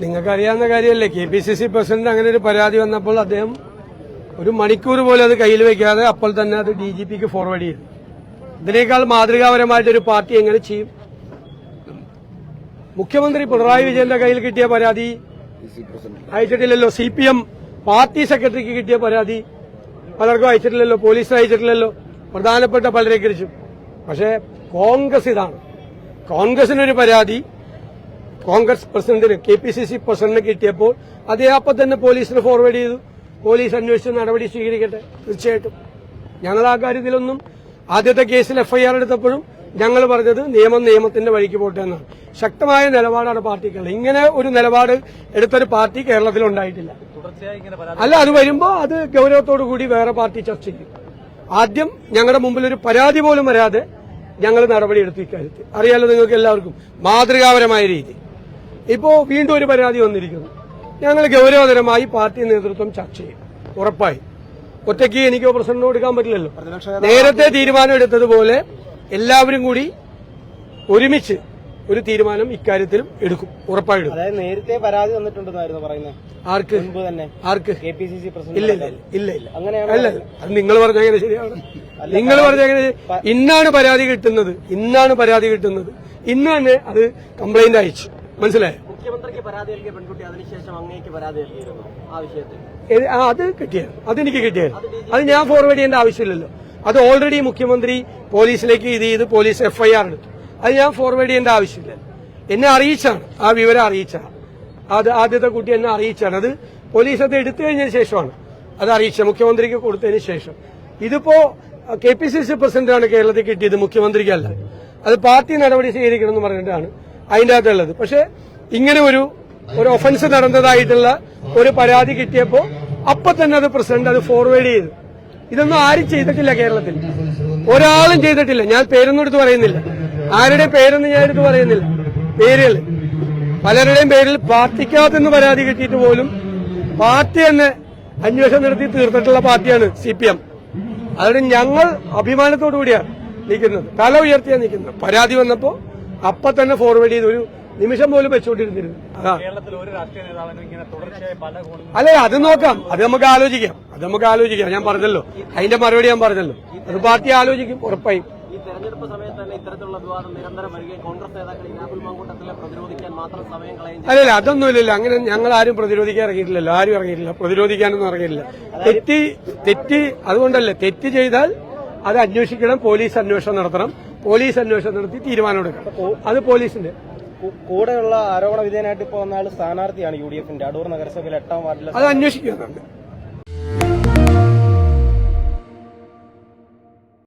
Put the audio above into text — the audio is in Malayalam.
നിങ്ങൾക്കറിയാവുന്ന കാര്യമല്ലേ, KPCC പ്രസിഡന്റ് അങ്ങനെ ഒരു പരാതി വന്നപ്പോൾ അദ്ദേഹം ഒരു മണിക്കൂർ പോലും അത് കയ്യിൽ വെക്കാതെ അപ്പോൾ തന്നെ അത് DGPക്ക് ഫോർവേഡ് ചെയ്തു. ഇതിനേക്കാൾ മാതൃകാപരമായിട്ടൊരു പാർട്ടി എങ്ങനെ ചെയ്യും? മുഖ്യമന്ത്രി പിണറായി വിജയന്റെ കയ്യിൽ കിട്ടിയ പരാതി അയച്ചിട്ടില്ലല്ലോ. CPM പാർട്ടി സെക്രട്ടറിക്ക് കിട്ടിയ പരാതി പലർക്കും അയച്ചിട്ടില്ലല്ലോ, പോലീസിന് അയച്ചിട്ടില്ലല്ലോ, പ്രധാനപ്പെട്ട പലരെ കുറിച്ചും. പക്ഷേ കോൺഗ്രസ് ഇതാണ്, കോൺഗ്രസിനൊരു പരാതി കോൺഗ്രസ് പ്രസിഡന്റിന് KPCC പ്രസിഡന്റിന് കിട്ടിയപ്പോൾ അതേ അപ്പം തന്നെ പോലീസിന് ഫോർവേഡ് ചെയ്തു. പോലീസ് അന്വേഷിച്ച് നടപടി സ്വീകരിക്കട്ടെ. തീർച്ചയായിട്ടും ഞങ്ങൾ ആ കാര്യത്തിലൊന്നും ആദ്യത്തെ കേസിൽ FIR എടുത്തപ്പോഴും ഞങ്ങൾ പറഞ്ഞത് നിയമത്തിന്റെ വഴിക്ക് പോട്ടെ എന്നാണ്. ശക്തമായ നിലപാടാണ് പാർട്ടിക്കുള്ളത്. ഇങ്ങനെ ഒരു നിലപാട് എടുത്തൊരു പാർട്ടി കേരളത്തിൽ ഉണ്ടായിട്ടില്ല. അല്ല, അത് വരുമ്പോൾ അത് ഗൌരവത്തോടു കൂടി വേറെ പാർട്ടി ചർച്ച ചെയ്യും. ആദ്യം ഞങ്ങളുടെ മുമ്പിൽ ഒരു പരാതി പോലും വരാതെ ഞങ്ങൾ നടപടിയെടുത്തു. ഇക്കാര്യത്തിൽ അറിയാലോ നിങ്ങൾക്ക് എല്ലാവർക്കും, മാതൃകാപരമായ രീതി. ഇപ്പോ വീണ്ടും ഒരു പരാതി വന്നിരിക്കുന്നു. ഞങ്ങൾ ഗൌരവതരമായി പാർട്ടി നേതൃത്വം ചർച്ച ചെയ്യും. ഉറപ്പായി ഒറ്റയ്ക്ക് എനിക്കോ പ്രസിഡന്റിനോ എടുക്കാൻ പറ്റില്ലല്ലോ. നേരത്തെ തീരുമാനം എടുത്തതുപോലെ എല്ലാവരും കൂടി ഒരുമിച്ച് ഒരു തീരുമാനം ഇക്കാര്യത്തിലും എടുക്കും, ഉറപ്പായിട്ടും. അതായത് നേരത്തെ പരാതി വന്നിട്ടുണ്ടെന്നായിരുന്നു പറയുന്നത്. ആർക്ക്? മുൻപ് തന്നെ. ആർക്ക്? KPCC president. ഇല്ല. അങ്ങനെയല്ല, അത് നിങ്ങൾ പറഞ്ഞെങ്ങനെ ശരിയാണ്? നിങ്ങൾ പറഞ്ഞെങ്ങനെ? ഇന്നാണ് പരാതി കിട്ടുന്നത്, ഇന്ന് തന്നെ അത് കംപ്ലൈന്റ് അയച്ചു. മനസ്സിലായോ? മുഖ്യമന്ത്രിക്ക് പരാതി നൽകിയ പെൺകുട്ടി അതിനുശേഷം അങ്ങേക്ക് പരാതി നൽകിയിരുന്നു ആ വിഷയത്തിൽ. അത് കിട്ടിയായിരുന്നു, അതെനിക്ക് കിട്ടിയായിരുന്നു. അത് ഞാൻ ഫോർവേഡ് ചെയ്യേണ്ട ആവശ്യമില്ലല്ലോ. അത് ഓൾറെഡി മുഖ്യമന്ത്രി പോലീസിലേക്ക് ഇത് ചെയ്ത് പോലീസ് FIR എടുത്തു. അത് ഞാൻ ഫോർവേഡ് ചെയ്യേണ്ട ആവശ്യമില്ല. എന്നെ അറിയിച്ചാണ്, ആ വിവരം അറിയിച്ചാണ്. അത് ആദ്യത്തെ കുട്ടി എന്നെ അറിയിച്ചാണ്. അത് പോലീസ് അത് എടുത്തു കഴിഞ്ഞതിന് ശേഷമാണ് അത് അറിയിച്ചത്, മുഖ്യമന്ത്രിക്ക് കൊടുത്തതിന് ശേഷം. ഇതിപ്പോ KPCC പ്രസിഡന്റാണ് കേരളത്തിൽ കിട്ടിയത്, മുഖ്യമന്ത്രിക്കല്ല. അത് പാർട്ടി നടപടി സ്വീകരിക്കണമെന്ന് പറഞ്ഞിട്ടാണ് അതിന്റെ അകത്തുള്ളത്. പക്ഷെ ഇങ്ങനെ ഒരു ഒഫൻസ് നടന്നതായിട്ടുള്ള ഒരു പരാതി കിട്ടിയപ്പോ അപ്പൊ തന്നെ അത് പ്രസിഡന്റ് അത് ഫോർവേഡ് ചെയ്തു. ഇതൊന്നും ആരും ചെയ്തിട്ടില്ല കേരളത്തിൽ, ഒരാളും ചെയ്തിട്ടില്ല. ഞാൻ പേരൊന്നും എടുത്ത് പറയുന്നില്ല, ആരുടെയും പേരൊന്നും ഞാൻ എടുത്ത് പറയുന്നില്ല. പേരുകൾ പലരുടെയും പേരിൽ പാർട്ടിക്കകത്തുനിന്ന് പരാതി കിട്ടിയിട്ട് പോലും പാർട്ടി തന്നെ അന്വേഷണം നടത്തി തീർത്തിട്ടുള്ള പാർട്ടിയാണ് CPM. അതുകൊണ്ട് ഞങ്ങൾ അഭിമാനത്തോടു കൂടിയാണ് നിൽക്കുന്നത്, തല ഉയർത്തിയാണ് നിൽക്കുന്നത്. പരാതി വന്നപ്പോ അപ്പൊ തന്നെ ഫോർവേഡ് ചെയ്ത് ഒരു നിമിഷം പോലും വെച്ചുകൊണ്ടിരുന്നിരുന്നു. അതാ അല്ലെ, അത് നോക്കാം, അത് നമുക്ക് ആലോചിക്കാം. ഞാൻ പറഞ്ഞല്ലോ, അതിന്റെ മറുപടി ഞാൻ പറഞ്ഞല്ലോ. അത് പാർട്ടി ആലോചിക്കും ഉറപ്പായും. ഈ തെരഞ്ഞെടുപ്പ് സമയത്ത് തന്നെ ഇത്തരത്തിലുള്ള വിവാദം നിരന്തരം വരികയും കോൺഗ്രസ് നേതാക്കൾ രാഹുൽ മാങ്കൂട്ടത്തിലെ പ്രതിരോധിക്കാൻ മാത്രം സമയം കളയും. അല്ലല്ല, അതൊന്നുമില്ലല്ലോ. അങ്ങനെ ഞങ്ങൾ ആരും പ്രതിരോധിക്കാൻ ഇറങ്ങിയിട്ടില്ലല്ലോ, ആരും ഇറങ്ങിയിട്ടില്ല, പ്രതിരോധിക്കാനൊന്നും ഇറങ്ങിയിട്ടില്ല. തെറ്റ് അതുകൊണ്ടല്ലേ, തെറ്റ് ചെയ്താൽ അത് അന്വേഷിക്കണം, പോലീസ് അന്വേഷണം നടത്തണം, പോലീസ് അന്വേഷണം നടത്തി തീരുമാനം എടുക്കണം. അത് പോലീസിന്റെ കൂടെയുള്ള ആരോപണ വിധേയനായിട്ട് ഇപ്പോൾ വന്ന ആൾ സ്ഥാനാർത്ഥിയാണ് UDFന്റെ അടൂർ നഗരസഭയിൽ 8ാം വാർഡിൽ. അത് അന്വേഷിക്കുന്നുണ്ട്.